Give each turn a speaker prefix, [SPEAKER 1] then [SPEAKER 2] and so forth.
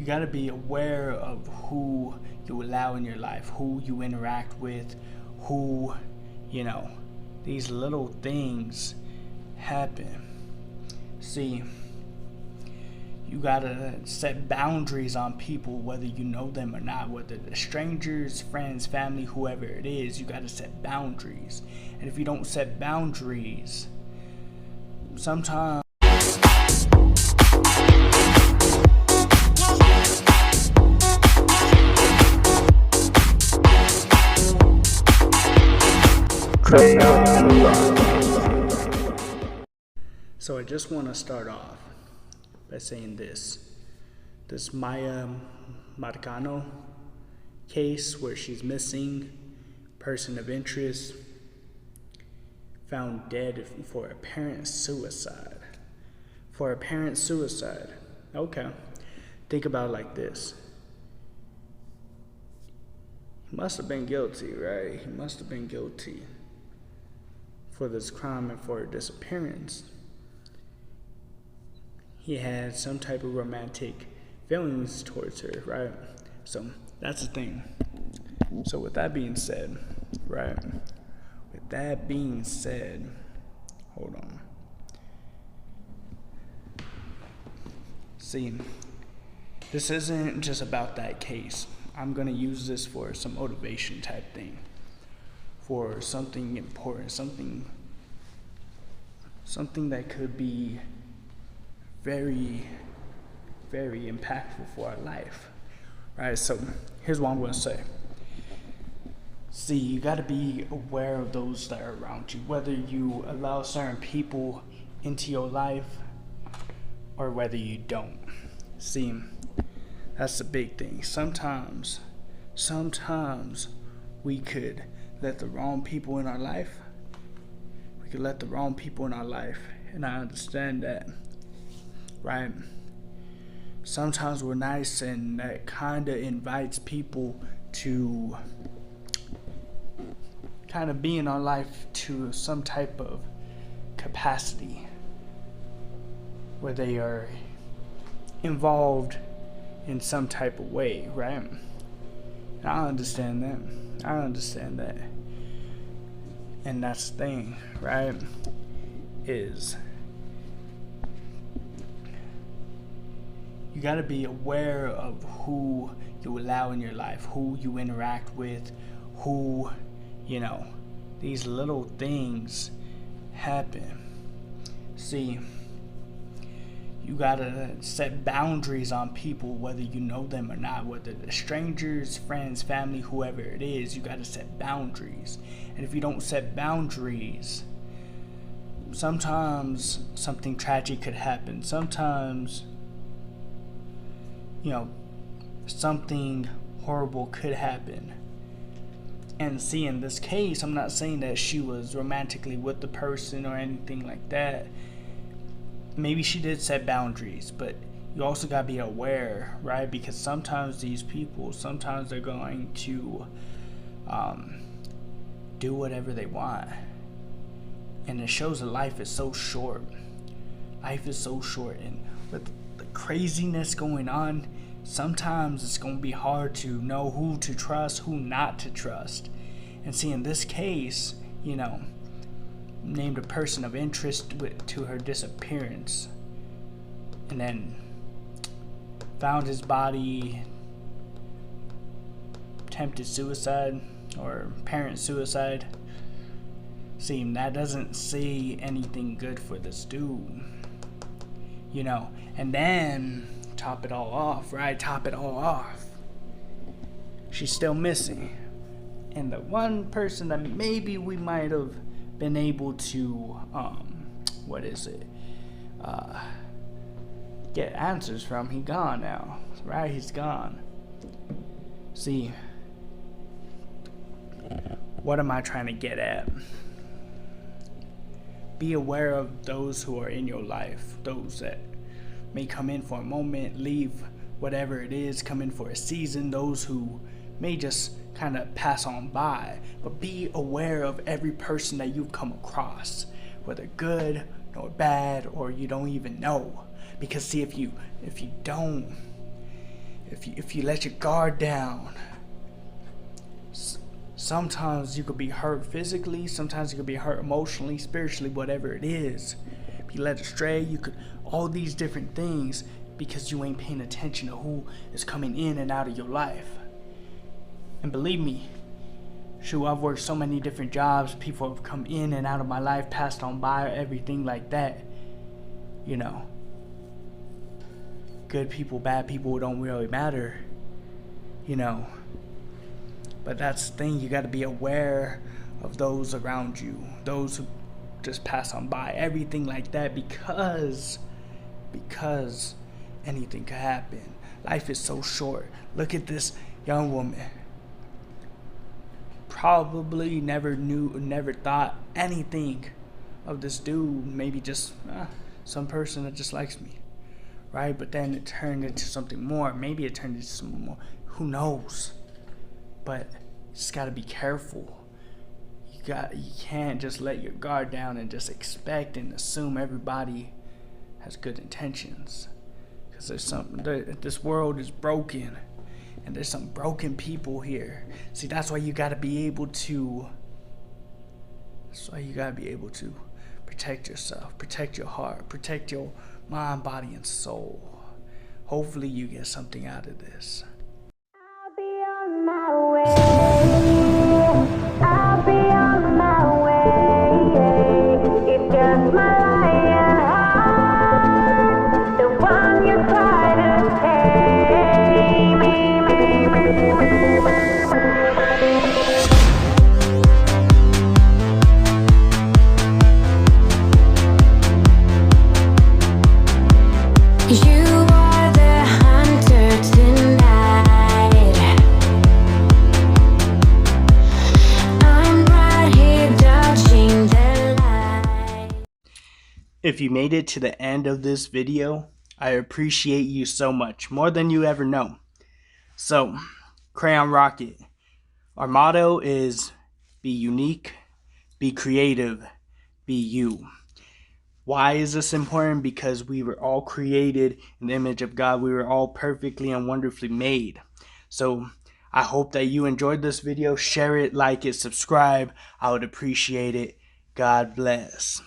[SPEAKER 1] got to be aware of who you allow in your life, who you interact with, who, these little things happen. See, you gotta set boundaries on people, whether you know them or not, whether they're strangers, friends, family, whoever it is. You gotta set boundaries. And if you don't set boundaries, sometimes so I just want to start off by saying this Miya Marcano case where she's missing, person of interest, found dead for apparent suicide. Okay. Think about it like this. He must have been guilty, right? He must have been guilty for this crime and for her disappearance. He had some type of romantic feelings towards her, right? So that's the thing. So with that being said, hold on. See, this isn't just about that case. I'm gonna use this for some motivation type thing, for something important, something that could be very, very impactful for our life, right? So here's what I'm going to say. See, you got to be aware of those that are around you, whether you allow certain people into your life or whether you don't. See, that's the big thing. Sometimes we could let the wrong people in our life. And I understand that. Right? Sometimes we're nice, and that kind of invites people to kind of be in our life to some type of capacity where they are involved in some type of way, right? And I understand that. And that's the thing, right? Is you got to be aware of who you allow in your life, who you interact with, who, these little things happen. See, you got to set boundaries on people, whether you know them or not, whether they're strangers, friends, family, whoever it is. You got to set boundaries. And if you don't set boundaries, sometimes something tragic could happen. Sometimes something horrible could happen. And see, in this case, I'm not saying that she was romantically with the person or anything like that. Maybe she did set boundaries, but you also got to be aware, right? Because sometimes these people, they're going to do whatever they want. And it shows that life is so short. And with the craziness going on, sometimes it's going to be hard to know who to trust, who not to trust. And see, in this case, named a person of interest to her disappearance, and then found his body, attempted suicide or apparent suicide. See, that doesn't say anything good for this dude, and then top it all off, she's still missing. And the one person that maybe we might have been able to get answers from, he gone now, right? He's gone. See, what am I trying to get at? Be aware of those who are in your life, those that may come in for a moment, leave, whatever it is, come in for a season, those who may just kind of pass on by. But be aware of every person that you've come across, whether good or bad, or you don't even know. Because see, if you don't if you let your guard down, sometimes you could be hurt physically, sometimes you could be hurt emotionally, spiritually, whatever it is. If you let it stray, you could, all these different things, because you ain't paying attention to who is coming in and out of your life. And believe me, shoot, I've worked so many different jobs, people have come in and out of my life, passed on by, everything like that. You know, good people, bad people, don't really matter, you know. But that's the thing, you got to be aware of those around you, those who just pass on by, everything like that, because anything could happen. Life is so short. Look at this young woman. Probably never thought anything of this dude, maybe just some person that just likes me, right? But then it turned into something more. Maybe it turned into something more. Who knows? But you just gotta be careful. You can't just let your guard down and just expect and assume everybody has good intentions. Because this world is broken, and there's some broken people here. See, that's why you gotta be able to. Protect yourself, protect your heart, protect your mind, body, and soul. Hopefully, you get something out of this.
[SPEAKER 2] I'll be on my way. I'll be on my way. It's just my lion heart, the one you try to tame. You are the hunter tonight. I'm right here dodging the light.
[SPEAKER 1] If you made it to the end of this video, I appreciate you so much, more than you ever know. So, Crayon Rocket, our motto is be unique, be creative, be you. Why is this important? Because we were all created in the image of God. We were all perfectly and wonderfully made. So I hope that you enjoyed this video. Share it, like it, subscribe. I would appreciate it. God bless.